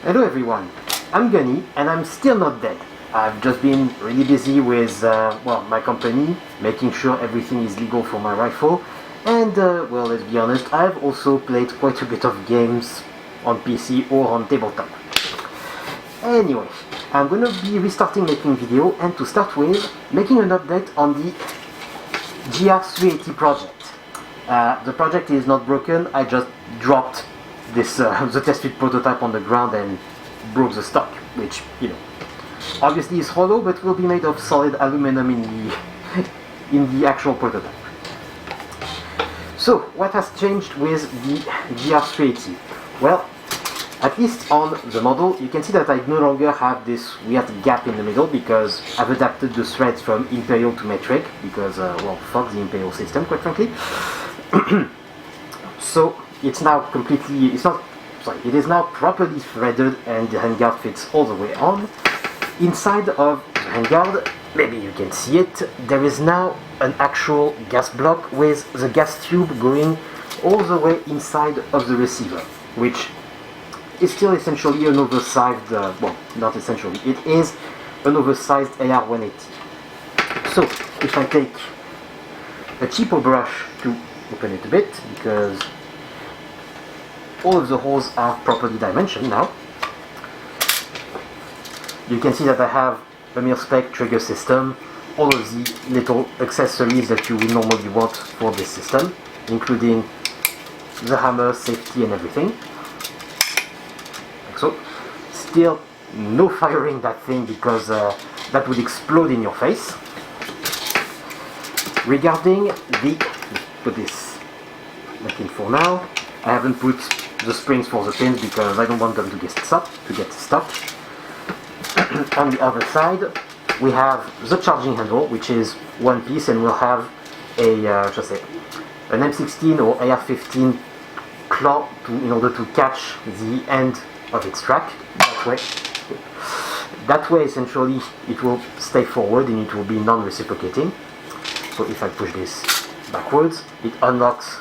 Hello everyone, I'm Gunny and I'm still not dead. I've just been really busy with my company, making sure everything is legal for my rifle, and well, let's be honest, I've also played quite a bit of games on PC or on tabletop. Anyway, I'm gonna be restarting making video, and to start with, making an update on the GR380 project. The project is not broken, I just dropped this the test fit prototype on the ground and broke the stock, which, you know, obviously is hollow but will be made of solid aluminum in the actual prototype. So, what has changed with the GR380? Well, at least on the model, you can see that I no longer have this weird gap in the middle because I've adapted the threads from Imperial to metric because, well, fuck the Imperial system, quite frankly. So, it's now completely, it is now properly threaded and the handguard fits all the way on. Inside of the handguard, maybe you can see it, there is now an actual gas block with the gas tube going all the way inside of the receiver, which is still essentially an oversized, well, not essentially, it is an oversized AR-180. So, if I take a cheaper brush to open it a bit, because all of the holes are properly dimensioned now, you can see that I have a mil-spec trigger system, all of the little accessories that you would normally want for this system, including the hammer, safety and everything. Like so. Still no firing that thing because that would explode in your face. Regarding the, put this back in for now, I haven't put the springs for the pins because I don't want them to get stuck. On the other side, we have the charging handle, which is one piece, and we'll have a, an M16 or AR-15 claw in order to catch the end of its track. That way, essentially, it will stay forward and it will be non-reciprocating. So if I push this backwards, it unlocks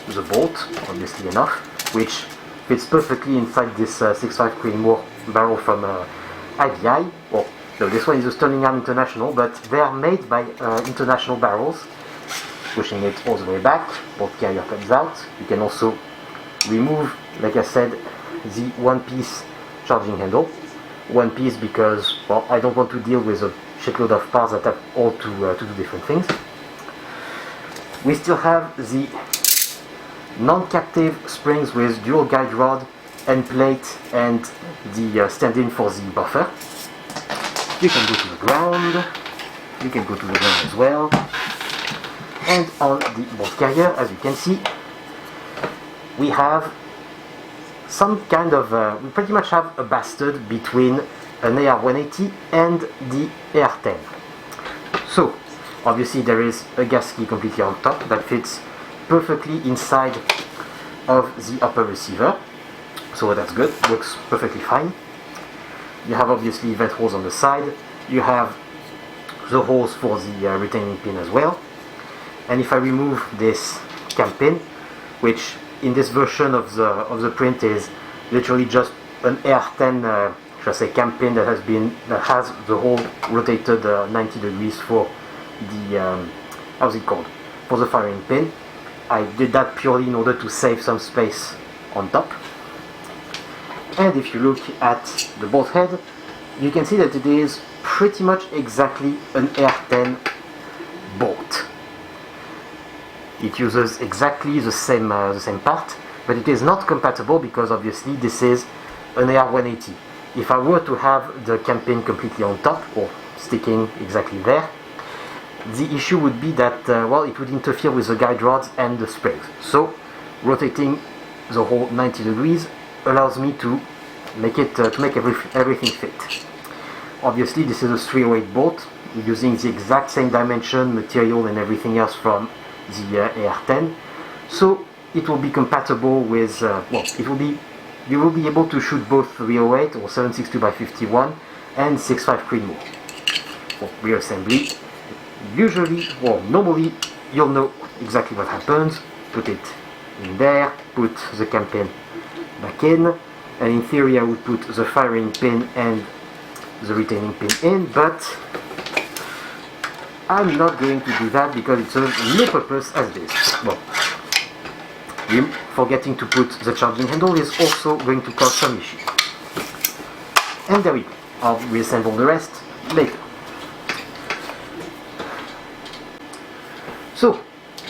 the bolt, obviously enough, which fits perfectly inside this 6.5 Creedmoor barrel from IVI. Well, no, this one is a Sterling Arm International, but they are made by international barrels. Pushing it all the way back, bolt carrier comes out. You can also remove, like I said, the one-piece charging handle. One piece because, well, I don't want to deal with a shitload of parts that have all to do different things. We still have the non-captive springs with dual guide rod, end plate, and the stand-in for the buffer. You can go to the ground. You can go to the ground as well. And on the bolt carrier, as you can see, we have some kind of, we pretty much have a bastard between an AR-180 and the AR-10. So, obviously there is a gas key completely on top that fits perfectly inside of the upper receiver. So that's good, works perfectly fine. You have obviously vent holes on the side. You have the holes for the retaining pin as well. And if I remove this cam pin, which in this version of the print is literally just an AR-10 cam pin that has the hole rotated 90 degrees for the how's it called, for the firing pin. I did that purely in order to save some space on top. And if you look at the bolt head, you can see that it is pretty much exactly an AR-10 bolt. It uses exactly the same part, but it is not compatible because obviously this is an AR-180. If I were to have the cam pin completely on top, or sticking exactly there, the issue would be that, well, it would interfere with the guide rods and the springs. So, rotating the whole 90 degrees allows me to make it, everything fit. Obviously, this is a 308 bolt, using the exact same dimension, material, and everything else from the AR-10. So, it will be compatible with, well, you will be able to shoot both 308 or 7.62x51 and 6.5 Creedmoor. For rear assembly, usually, well, normally, you'll know exactly what happens. Put it in there, put the cam pin back in, and in theory I would put the firing pin and the retaining pin in, but I'm not going to do that because it serves no purpose as this. Well, forgetting to put the charging handle is also going to cause some issue. And there we go. I'll reassemble the rest later. So,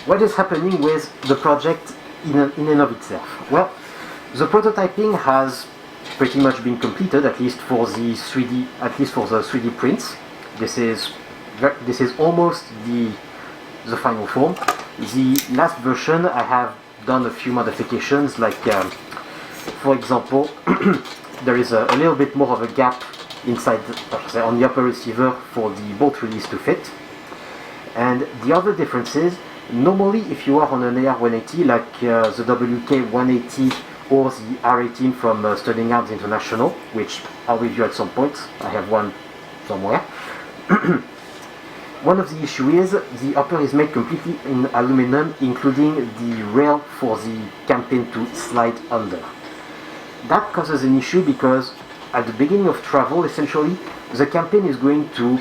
what is happening with the project in and of itself? Well, the prototyping has pretty much been completed, at least for the 3D prints. This is almost the final form. The last version I have done a few modifications, like for example there is a little bit more of a gap inside on the upper receiver for the bolt release to fit. And the other difference is, normally if you are on an AR180 like the WK180 or the R18 from Sterling Arms International, which I'll review at some point, I have one somewhere. One of the issues is the upper is made completely in aluminum, including the rail for the campaign to slide under. That causes an issue because at the beginning of travel, essentially, the campaign is going to,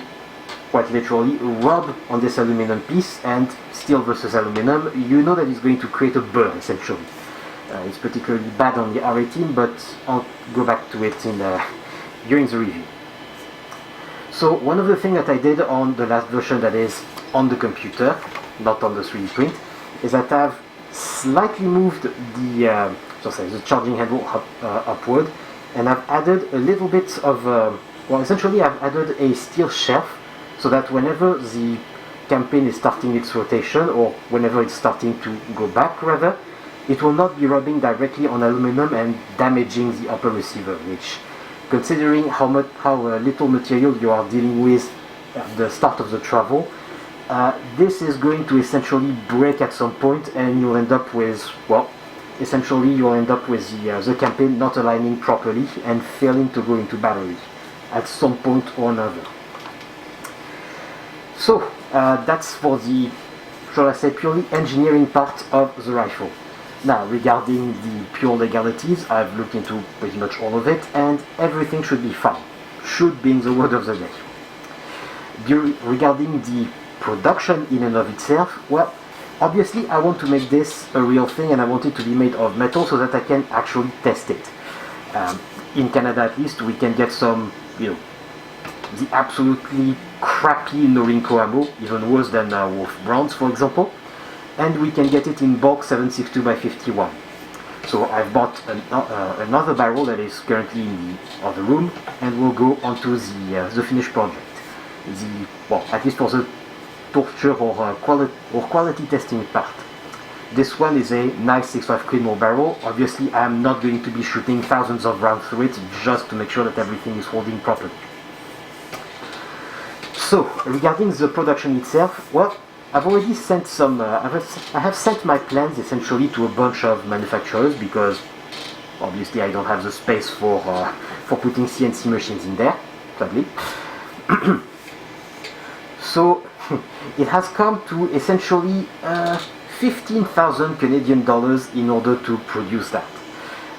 quite literally, rub on this aluminum piece, and steel versus aluminum, you know that it's going to create a burn, essentially. It's particularly bad on the R18, but I'll go back to it during the review. So one of the things that I did on the last version that is on the computer, not on the 3D print, is that I've slightly moved the charging handle upward, and I've added a little bit of, essentially I've added a steel shelf so that whenever the campaign is starting its rotation, or whenever it's starting to go back rather, it will not be rubbing directly on aluminum and damaging the upper receiver, which, considering how little material you are dealing with at the start of the travel, this is going to essentially break at some point, and you'll end up with, the campaign not aligning properly and failing to go into battery at some point or another. So that's for the, shall I say, purely engineering part of the rifle. Now, regarding the pure legalities, I've looked into pretty much all of it, and everything should be fine. Should being the word of the day. Regarding the production in and of itself, well, obviously I want to make this a real thing, and I want it to be made of metal so that I can actually test it. In Canada at least, we can get some, the absolutely crappy Norinco ammo, even worse than Wolf Browns, for example. And we can get it in bulk 7.62x51. So I've bought another barrel that is currently in the other room, and we'll go onto the finished project. At least for the torture or quality testing part. This one is a nice 6.5 Creedmoor barrel. Obviously I'm not going to be shooting thousands of rounds through it, just to make sure that everything is holding properly. So regarding the production itself, well, I've already sent some, I have sent my plans essentially to a bunch of manufacturers, because obviously I don't have the space for putting CNC machines in there, sadly. So it has come to essentially 15,000 Canadian dollars in order to produce that.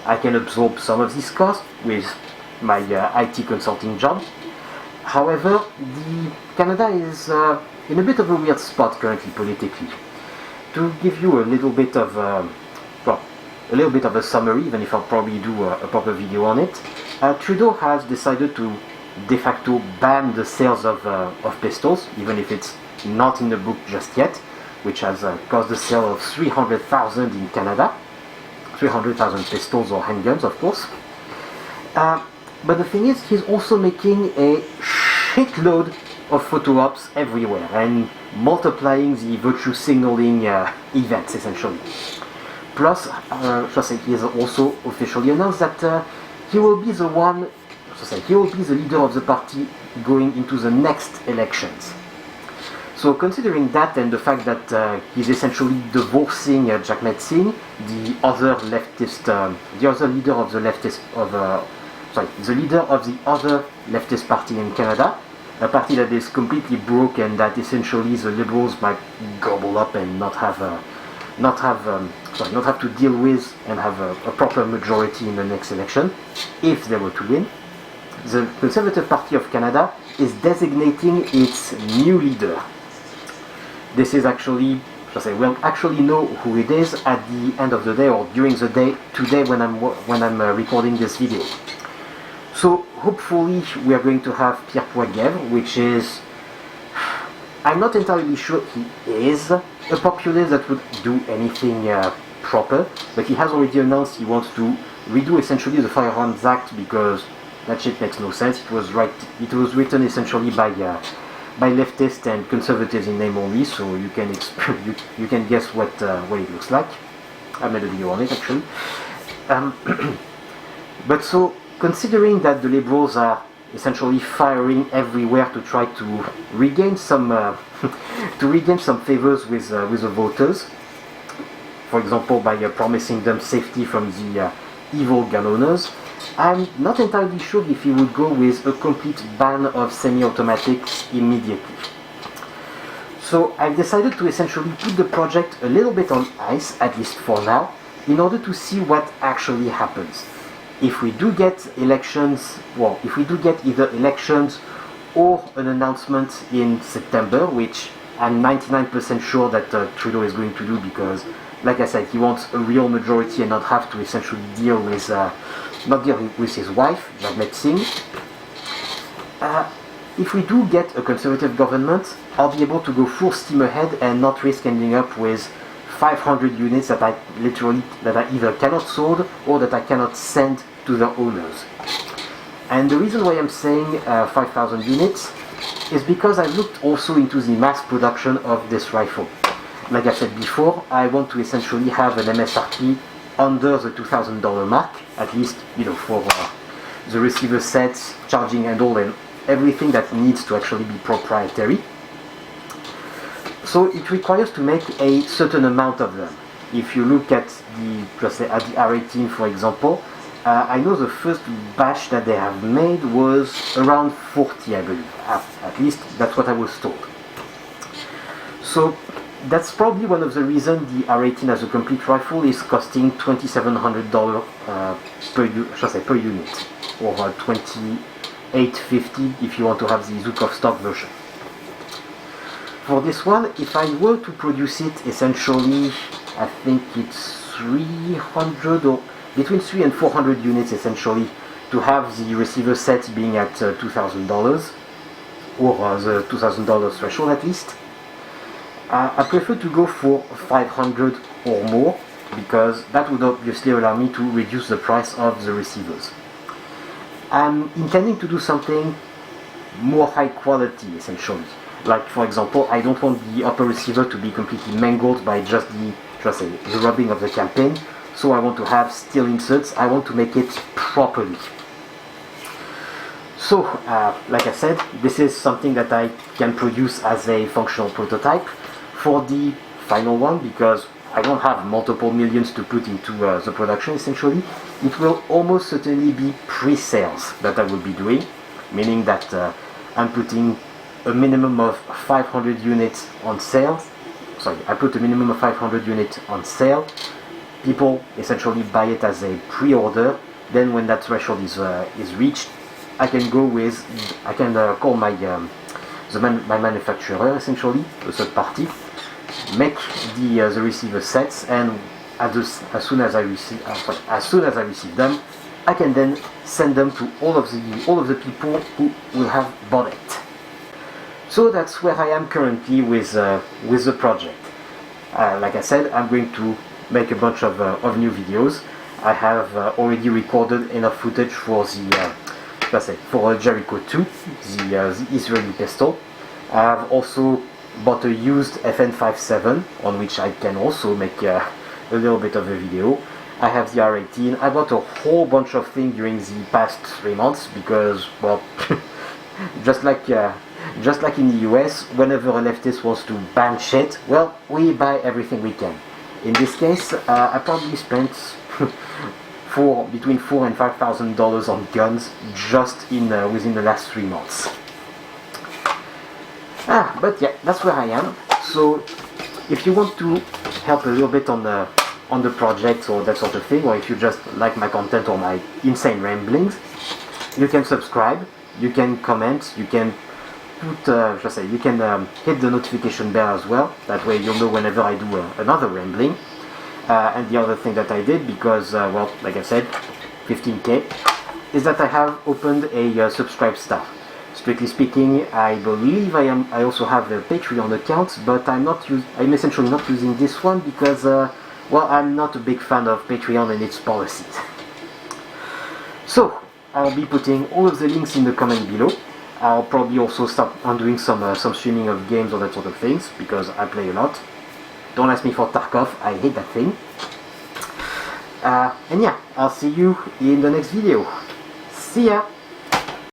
I can absorb some of this cost with my IT consulting job. However, Canada is in a bit of a weird spot currently politically. To give you a little bit of a summary, even if I'll probably do a proper video on it, Trudeau has decided to de facto ban the sales of pistols, even if it's not in the book just yet, which has caused the sale of 300,000 in Canada, 300,000 pistols or handguns, of course. But the thing is, he's also making a shitload of photo ops everywhere and multiplying the virtue signaling events essentially. Plus, he has also officially announced that he will be the leader of the party going into the next elections. So considering that, and the fact that he's essentially divorcing Jagmeet Singh, the leader of the other leftist party in Canada, a party that is completely broke and that essentially the Liberals might gobble up and not have not have to deal with and have a proper majority in the next election, if they were to win. The Conservative Party of Canada is designating its new leader. This is actually, we'll actually know who it is at the end of the day or during the day today when I'm recording this video. So hopefully we are going to have Pierre Poilievre, which is, I'm not entirely sure he is a populist that would do anything proper, but he has already announced he wants to redo essentially the Firearms Act because that shit makes no sense. It was written essentially by leftists and conservatives in name only, so you can you can guess what it looks like. I made a video on it actually. But so, considering that the Liberals are essentially firing everywhere to try to regain some favors with the voters, for example by promising them safety from the evil gun owners, I'm not entirely sure if he would go with a complete ban of semi-automatics immediately. So I've decided to essentially put the project a little bit on ice, at least for now, in order to see what actually happens. If we do get elections, well, if we do get either elections or an announcement in September, which I'm 99% sure that Trudeau is going to do because, like I said, he wants a real majority and not have to essentially deal with his wife, Jagmeet Singh. If we do get a conservative government, I'll be able to go full steam ahead and not risk ending up with 500 units that I either cannot sold or that I cannot send to the owners. And the reason why I'm saying 5,000 units is because I looked also into the mass production of this rifle. Like I said before, I want to essentially have an MSRP under the $2,000 mark, at least, for the receiver sets, charging handle, and everything that needs to actually be proprietary. So it requires to make a certain amount of them. If you look at the R18, for example, I know the first batch that they have made was around 40, I believe. At least that's what I was told. So that's probably one of the reasons the R18 as a complete rifle is costing $2,700 per unit, or $2,850 if you want to have the Zukov stock version. For this one, if I were to produce it, essentially, I think it's 300 or between 300 and 400 units essentially to have the receiver set being at $2,000 or the $2,000 threshold at least. I prefer to go for 500 or more because that would obviously allow me to reduce the price of the receivers. I'm intending to do something more high quality essentially. Like for example, I don't want the upper receiver to be completely mangled by just the rubbing of the campaign, so I want to have steel inserts. I want to make it properly. So, like I said, this is something that I can produce as a functional prototype. For the final one, because I don't have multiple millions to put into the production essentially, it will almost certainly be pre-sales that I will be doing, meaning that I'm putting a minimum of 500 units on sale. I put a minimum of 500 units on sale. People essentially buy it as a pre-order. Then when that threshold is reached, I can call my manufacturer essentially, a third party, make the receiver sets, and as soon as I receive them, I can then send them to all of the people who will have bought it. So that's where I am currently with the project. Like I said, I'm going to make a bunch of new videos. I have already recorded enough footage for for Jericho 2, the Israeli pistol. I have also bought a used FN57 on which I can also make a little bit of a video. I have the R18. I bought a whole bunch of things during the past 3 months because, well, just like in the US, whenever a leftist wants to ban shit, well, we buy everything we can. In this case, I probably spent between $4,000 and $5,000 on guns just within the last 3 months. But yeah, that's where I am. So if you want to help a little bit on the project or that sort of thing, or if you just like my content or my insane ramblings, you can subscribe, you can comment, you can you can hit the notification bell as well. That way you'll know whenever I do another rambling. And the other thing that I did, because well, like I said, 15k, is that I have opened a subscribe staff. Strictly speaking, I believe I also have a Patreon account, but I'm essentially not using this one because well, I'm not a big fan of Patreon and its policies. So I'll be putting all of the links in the comment below. I'll probably also start on doing some streaming of games or that sort of things, because I play a lot. Don't ask me for Tarkov, I hate that thing. And yeah, I'll see you in the next video. See ya!